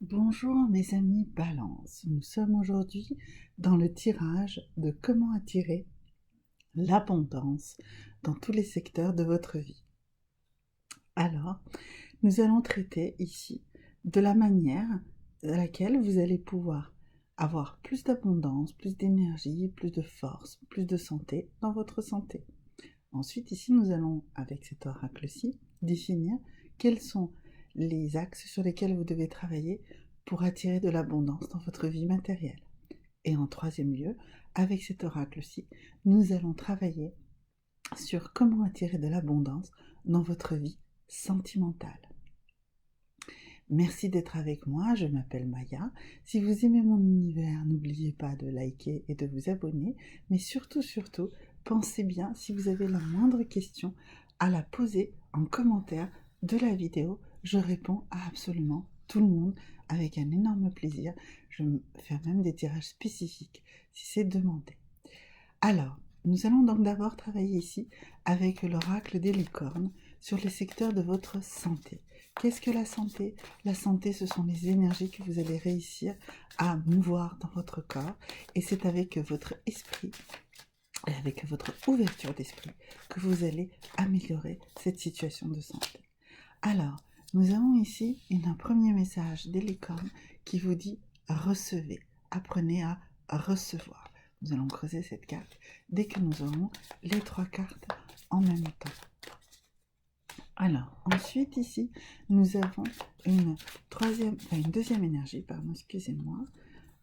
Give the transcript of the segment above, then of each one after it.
Bonjour mes amis Balance, nous sommes aujourd'hui dans le tirage de comment attirer l'abondance dans tous les secteurs de votre vie. Alors, nous allons traiter ici de la manière à laquelle vous allez pouvoir avoir plus d'abondance, plus d'énergie, plus de force, plus de santé dans votre santé. Ensuite, ici, nous allons, avec cet oracle-ci, définir quels sont les axes sur lesquels vous devez travailler pour attirer de l'abondance dans votre vie matérielle. Et en troisième lieu, avec cet oracle-ci, nous allons travailler sur comment attirer de l'abondance dans votre vie sentimentale. Merci d'être avec moi, je m'appelle Maya. Si vous aimez mon univers, n'oubliez pas de liker et de vous abonner, mais surtout, pensez bien, si vous avez la moindre question, à la poser en commentaire de la vidéo. Je réponds à absolument tout le monde avec un énorme plaisir. Je vais faire même des tirages spécifiques si c'est demandé. Alors, nous allons donc d'abord travailler ici avec l'oracle des licornes sur les secteurs de votre santé. Qu'est-ce que la santé? La santé, ce sont les énergies que vous allez réussir à mouvoir dans votre corps, et c'est avec votre esprit et avec votre ouverture d'esprit que vous allez améliorer cette situation de santé. Alors, nous avons ici un premier message des licornes qui vous dit « Recevez, apprenez à recevoir ». Nous allons creuser cette carte dès que nous aurons les trois cartes en même temps. Alors, ensuite ici, nous avons une deuxième énergie, excusez-moi.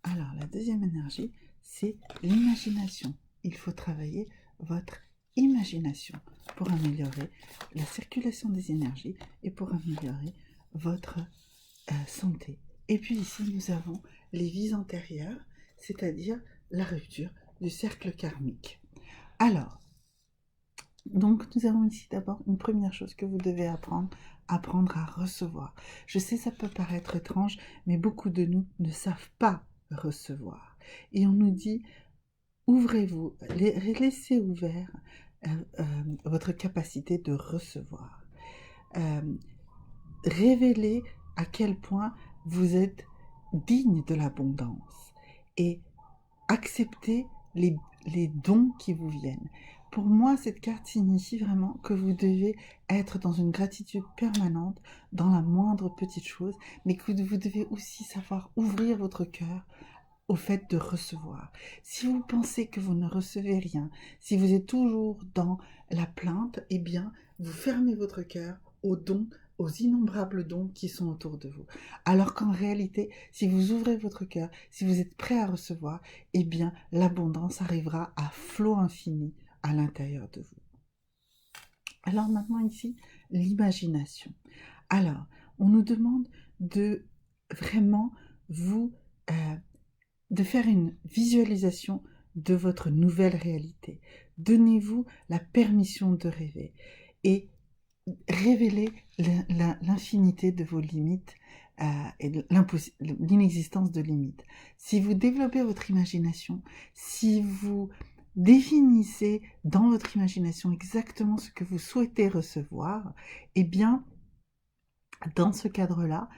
Alors, la deuxième énergie, c'est l'imagination. Il faut travailler votre imagination pour améliorer la circulation des énergies et pour améliorer votre santé. Et puis ici, nous avons les vies antérieures, c'est-à-dire la rupture du cercle karmique. Alors, donc nous avons ici d'abord une première chose que vous devez apprendre à recevoir. Je sais, ça peut paraître étrange, mais beaucoup de nous ne savent pas recevoir. Et on nous dit, ouvrez-vous, laissez ouvert votre capacité de recevoir. Révélez à quel point vous êtes digne de l'abondance et acceptez les dons qui vous viennent. Pour moi, cette carte signifie vraiment que vous devez être dans une gratitude permanente dans la moindre petite chose, mais que vous devez aussi savoir ouvrir votre cœur au fait de recevoir. Si vous pensez que vous ne recevez rien, si vous êtes toujours dans la plainte, eh bien, vous fermez votre cœur aux dons, aux innombrables dons qui sont autour de vous. Alors qu'en réalité, si vous ouvrez votre cœur, si vous êtes prêt à recevoir, eh bien, l'abondance arrivera à flot infini à l'intérieur de vous. Alors maintenant ici, l'imagination. Alors, on nous demande de vraiment vous de faire une visualisation de votre nouvelle réalité. Donnez-vous la permission de rêver et révélez l'infinité de vos limites et l'inexistence de limites. Si vous développez votre imagination, si vous définissez dans votre imagination exactement ce que vous souhaitez recevoir, eh bien, dans ce cadre-là,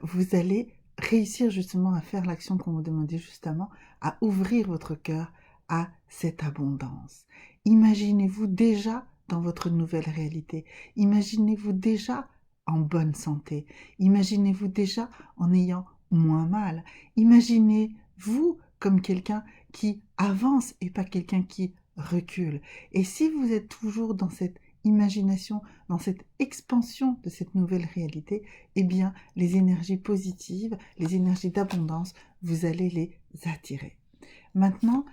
vous allez réussir justement à faire l'action qu'on vous demandait justement, à ouvrir votre cœur à cette abondance. Imaginez-vous déjà dans votre nouvelle réalité. Imaginez-vous déjà en bonne santé. Imaginez-vous déjà en ayant moins mal. Imaginez-vous comme quelqu'un qui avance et pas quelqu'un qui recule. Et si vous êtes toujours dans cette imagination, dans cette expansion de cette nouvelle réalité, eh bien, les énergies positives, les énergies d'abondance, vous allez les attirer. Maintenant,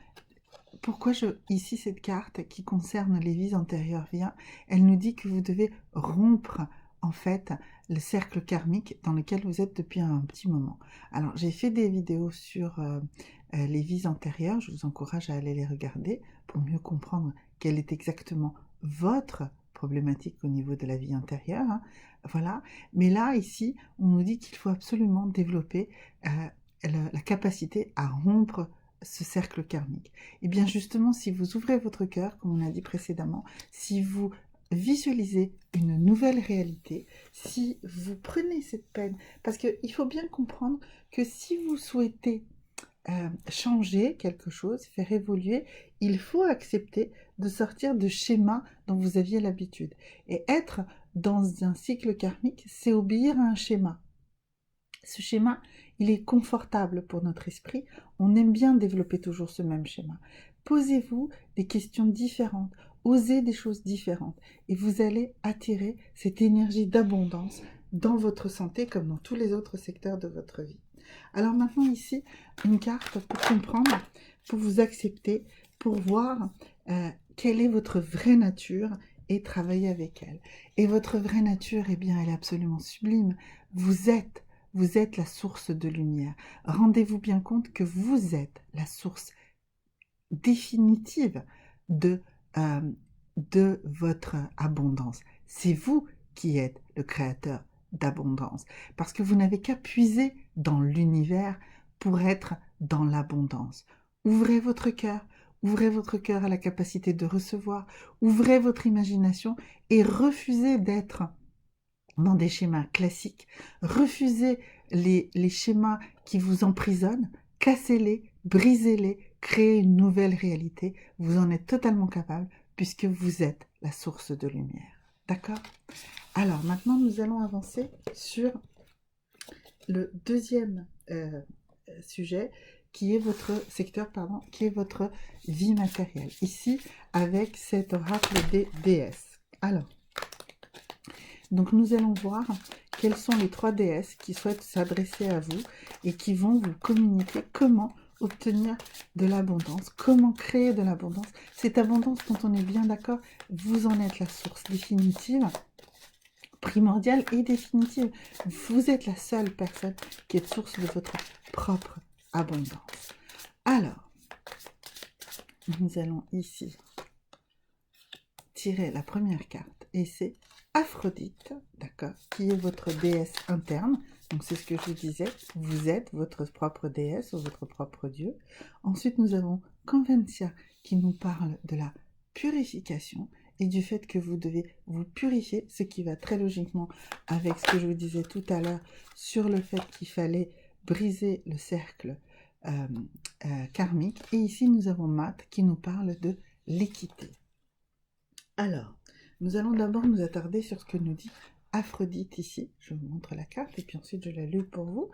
pourquoi ici cette carte qui concerne les vies antérieures vient, elle nous dit que vous devez rompre en fait le cercle karmique dans lequel vous êtes depuis un petit moment. Alors j'ai fait des vidéos sur les vies antérieures, je vous encourage à aller les regarder pour mieux comprendre quelle est exactement votre problématique au niveau de la vie intérieure, hein. Voilà. Mais là, ici, on nous dit qu'il faut absolument développer la capacité à rompre ce cercle karmique. Et bien justement, si vous ouvrez votre cœur, comme on a dit précédemment, si vous visualisez une nouvelle réalité, si vous prenez cette peine, parce qu'il faut bien comprendre que si vous souhaitez changer quelque chose, faire évoluer, il faut accepter de sortir de schémas dont vous aviez l'habitude. Et être dans un cycle karmique, c'est obéir à un schéma. Ce schéma, il est confortable pour notre esprit. On aime bien développer toujours ce même schéma. Posez-vous des questions différentes, osez des choses différentes et vous allez attirer cette énergie d'abondance dans votre santé comme dans tous les autres secteurs de votre vie. Alors maintenant ici, une carte pour comprendre, pour vous accepter, pour voir quelle est votre vraie nature et travailler avec elle. Et votre vraie nature, eh bien, elle est absolument sublime. Vous êtes la source de lumière. Rendez-vous bien compte que vous êtes la source définitive de votre abondance. C'est vous qui êtes le créateur d'abondance. Parce que vous n'avez qu'à puiser dans l'univers pour être dans l'abondance. Ouvrez votre cœur. Ouvrez votre cœur à la capacité de recevoir. Ouvrez votre imagination et refusez d'être dans des schémas classiques. Refusez les schémas qui vous emprisonnent. Cassez-les, brisez-les, créez une nouvelle réalité. Vous en êtes totalement capable puisque vous êtes la source de lumière. D'accord ? Alors maintenant, nous allons avancer sur le deuxième sujet qui est votre secteur, qui est votre vie matérielle. Ici, avec cet oracle des déesses. Alors, donc nous allons voir quelles sont les 3 déesses qui souhaitent s'adresser à vous et qui vont vous communiquer comment obtenir de l'abondance, comment créer de l'abondance. Cette abondance dont on est bien d'accord, vous en êtes la source définitive, primordiale et définitive. Vous êtes la seule personne qui est source de votre propre abondance. Alors, nous allons ici tirer la première carte et c'est Aphrodite, d'accord, qui est votre déesse interne. Donc c'est ce que je vous disais, vous êtes votre propre déesse ou votre propre dieu. Ensuite nous avons Convencia qui nous parle de la purification et du fait que vous devez vous purifier, ce qui va très logiquement avec ce que je vous disais tout à l'heure sur le fait qu'il fallait briser le cercle karmique. Et ici nous avons Math qui nous parle de l'équité. Alors, nous allons d'abord nous attarder sur ce que nous dit Aphrodite ici. Je vous montre la carte et puis ensuite je la lis pour vous.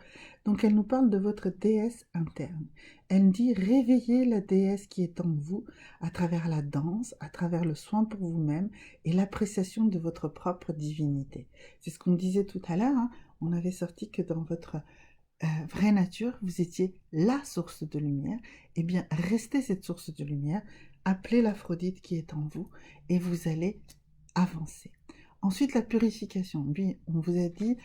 Donc elle nous parle de votre déesse interne. Elle dit réveillez la déesse qui est en vous à travers la danse, à travers le soin pour vous-même et l'appréciation de votre propre divinité. C'est ce qu'on disait tout à l'heure. Hein. On avait sorti que dans votre vraie nature, vous étiez la source de lumière. Eh bien, restez cette source de lumière. Appelez l'Aphrodite qui est en vous et vous allez avancer. Ensuite, la purification. Puis, on vous a dit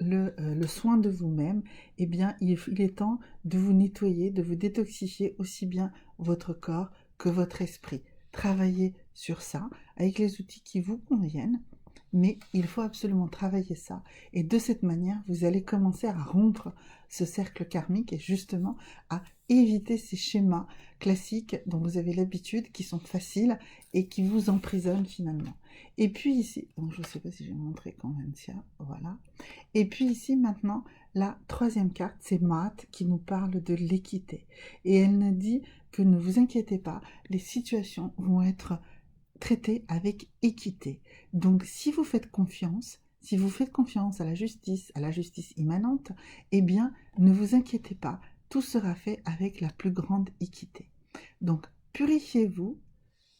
le soin de vous-même. Eh bien, il est temps de vous nettoyer, de vous détoxifier aussi bien votre corps que votre esprit. Travaillez sur ça avec les outils qui vous conviennent. Mais il faut absolument travailler ça. Et de cette manière, vous allez commencer à rompre ce cercle karmique et justement à éviter ces schémas classiques dont vous avez l'habitude, qui sont faciles et qui vous emprisonnent finalement. Et puis ici, donc je ne sais pas si j'ai montré Convencia, voilà. Et puis ici maintenant, la troisième carte, c'est Math qui nous parle de l'équité. Et elle nous dit que ne vous inquiétez pas, les situations vont être traiter avec équité. Donc, si vous faites confiance à la justice immanente, eh bien, ne vous inquiétez pas, tout sera fait avec la plus grande équité. Donc, purifiez-vous,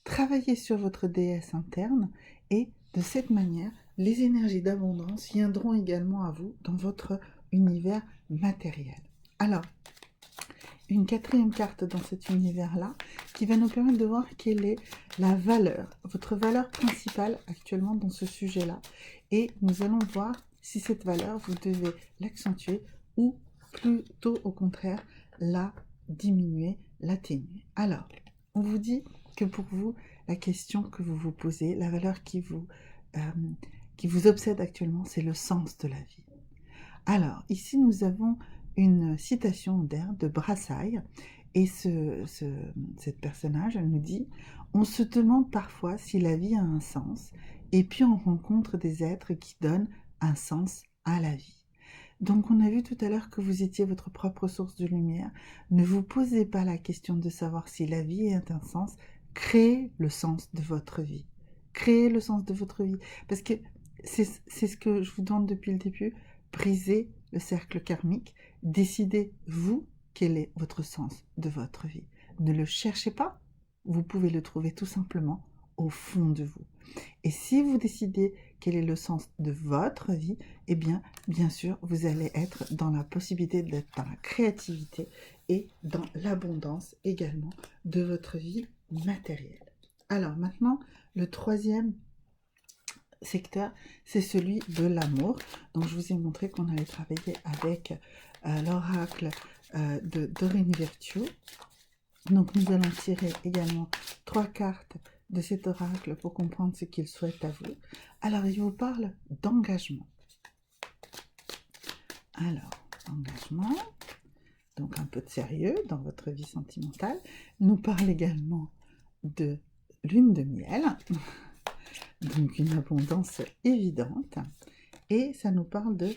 travaillez sur votre déesse interne et de cette manière, les énergies d'abondance viendront également à vous dans votre univers matériel. Alors, une quatrième carte dans cet univers-là qui va nous permettre de voir quelle est la valeur, votre valeur principale actuellement dans ce sujet-là. Et nous allons voir si cette valeur, vous devez l'accentuer ou plutôt au contraire la diminuer, l'atténuer. Alors, on vous dit que pour vous, la question que vous vous posez, la valeur qui vous obsède actuellement, c'est le sens de la vie. Alors, ici, nous avons une citation d'air de Brassailles, Et cette personnage, elle nous dit, on se demande parfois si la vie a un sens, et puis on rencontre des êtres qui donnent un sens à la vie. Donc on a vu tout à l'heure que vous étiez votre propre source de lumière. Ne vous posez pas la question de savoir si la vie a un sens. Créez le sens de votre vie. Créez le sens de votre vie. Parce que c'est ce que je vous demande depuis le début. Brisez le cercle karmique. Décidez, vous, quel est votre sens de votre vie. Ne le cherchez pas. Vous pouvez le trouver tout simplement au fond de vous. Et si vous décidez quel est le sens de votre vie, eh bien sûr, vous allez être dans la possibilité d'être dans la créativité et dans l'abondance également de votre vie matérielle. Alors maintenant, le troisième secteur, c'est celui de l'amour. Donc je vous ai montré qu'on allait travailler avec l'oracle de Doreen Virtue. Donc nous allons tirer également 3 cartes de cet oracle pour comprendre ce qu'il souhaite à vous. Alors il vous parle d'engagement. Alors, engagement, donc un peu de sérieux dans votre vie sentimentale. Il nous parle également de lune de miel, donc une abondance évidente. Et ça nous parle de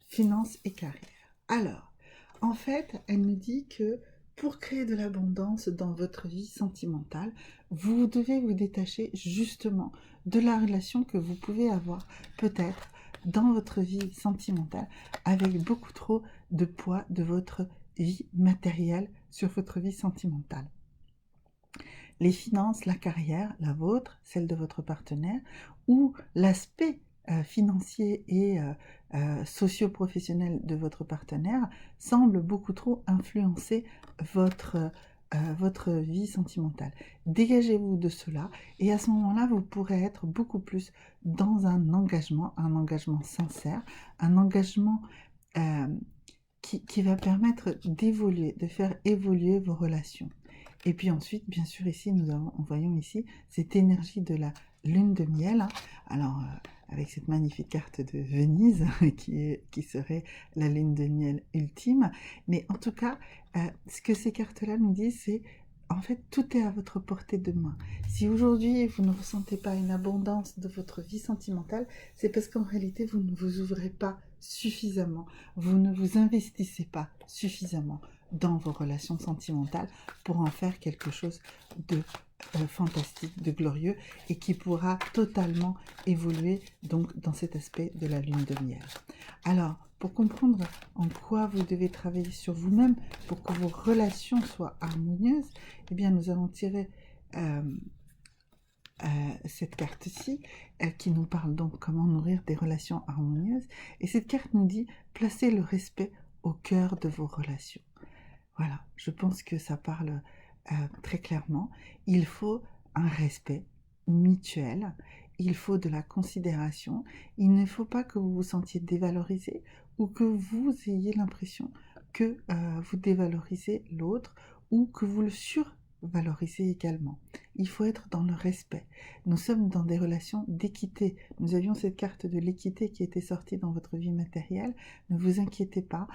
finances et carrière. Alors, en fait, elle nous dit que pour créer de l'abondance dans votre vie sentimentale, vous devez vous détacher justement de la relation que vous pouvez avoir peut-être dans votre vie sentimentale avec beaucoup trop de poids de votre vie matérielle sur votre vie sentimentale. Les finances, la carrière, la vôtre, celle de votre partenaire, ou l'aspect financier et socio-professionnel de votre partenaire semble beaucoup trop influencer votre vie sentimentale. Dégagez-vous de cela et à ce moment-là, vous pourrez être beaucoup plus dans un engagement sincère, un engagement qui va permettre d'évoluer, de faire évoluer vos relations. Et puis ensuite, bien sûr, ici, voyons ici cette énergie de la lune de miel. Hein. Alors, avec cette magnifique carte de Venise, qui serait la lune de miel ultime. Mais en tout cas, ce que ces cartes-là nous disent, c'est en fait, tout est à votre portée de main. Si aujourd'hui, vous ne ressentez pas une abondance de votre vie sentimentale, c'est parce qu'en réalité, vous ne vous ouvrez pas suffisamment. Vous ne vous investissez pas suffisamment dans vos relations sentimentales pour en faire quelque chose de fantastique, de glorieux et qui pourra totalement évoluer donc dans cet aspect de la lune de miel. Alors, pour comprendre en quoi vous devez travailler sur vous-même pour que vos relations soient harmonieuses, eh bien nous allons tirer cette carte-ci qui nous parle donc comment nourrir des relations harmonieuses. Et cette carte nous dit placez le respect au cœur de vos relations. Voilà, je pense que ça parle très clairement. Il faut un respect mutuel, il faut de la considération. Il ne faut pas que vous vous sentiez dévalorisé ou que vous ayez l'impression que vous dévalorisez l'autre ou que vous le survalorisez également. Il faut être dans le respect. Nous sommes dans des relations d'équité. Nous avions cette carte de l'équité qui était sortie dans votre vie matérielle. Ne vous inquiétez pas.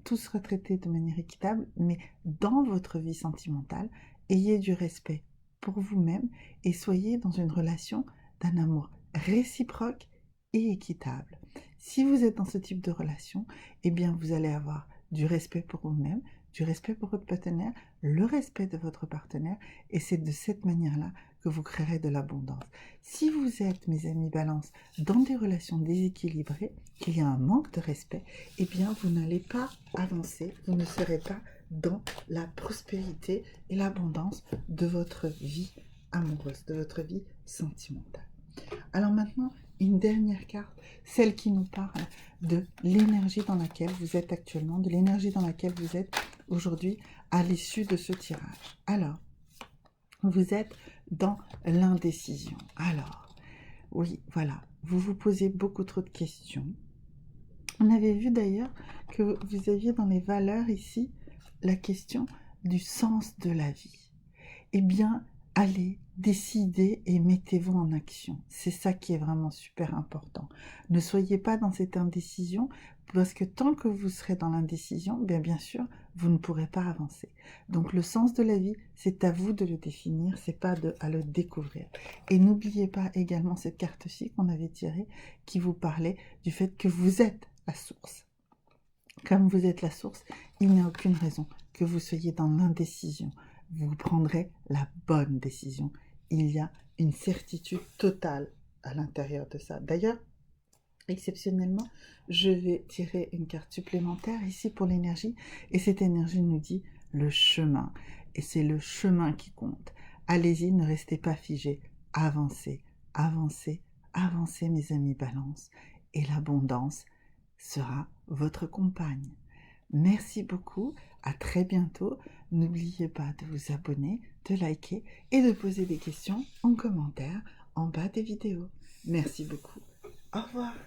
Tout sera traité de manière équitable, mais dans votre vie sentimentale, ayez du respect pour vous-même et soyez dans une relation d'un amour réciproque et équitable. Si vous êtes dans ce type de relation, eh bien vous allez avoir du respect pour vous-même, du respect pour votre partenaire, le respect de votre partenaire, et c'est de cette manière-là que vous créerez de l'abondance. Si vous êtes, mes amis Balance, dans des relations déséquilibrées, qu'il y a un manque de respect, eh bien vous n'allez pas avancer, vous ne serez pas dans la prospérité et l'abondance de votre vie amoureuse, de votre vie sentimentale. Alors maintenant, une dernière carte, celle qui nous parle de l'énergie dans laquelle vous êtes actuellement, de l'énergie dans laquelle vous êtes aujourd'hui à l'issue de ce tirage. Alors, vous êtes dans l'indécision. Alors, oui, voilà, vous vous posez beaucoup trop de questions. On avait vu d'ailleurs que vous aviez dans les valeurs ici la question du sens de la vie. Eh bien, allez, décidez et mettez-vous en action. C'est ça qui est vraiment super important. Ne soyez pas dans cette indécision. Parce que tant que vous serez dans l'indécision, bien sûr, vous ne pourrez pas avancer. Donc le sens de la vie, c'est à vous de le définir, c'est pas à le découvrir. Et n'oubliez pas également cette carte-ci qu'on avait tirée, qui vous parlait du fait que vous êtes la source. Comme vous êtes la source, il n'y a aucune raison que vous soyez dans l'indécision. Vous prendrez la bonne décision. Il y a une certitude totale à l'intérieur de ça. D'ailleurs, exceptionnellement, je vais tirer une carte supplémentaire ici pour l'énergie. Et cette énergie nous dit le chemin. Et c'est le chemin qui compte. Allez-y, ne restez pas figés. Avancez, avancez, avancez mes amis balance. Et l'abondance sera votre compagne. Merci beaucoup, à très bientôt. N'oubliez pas de vous abonner, de liker et de poser des questions en commentaire en bas des vidéos. Merci beaucoup. Au revoir.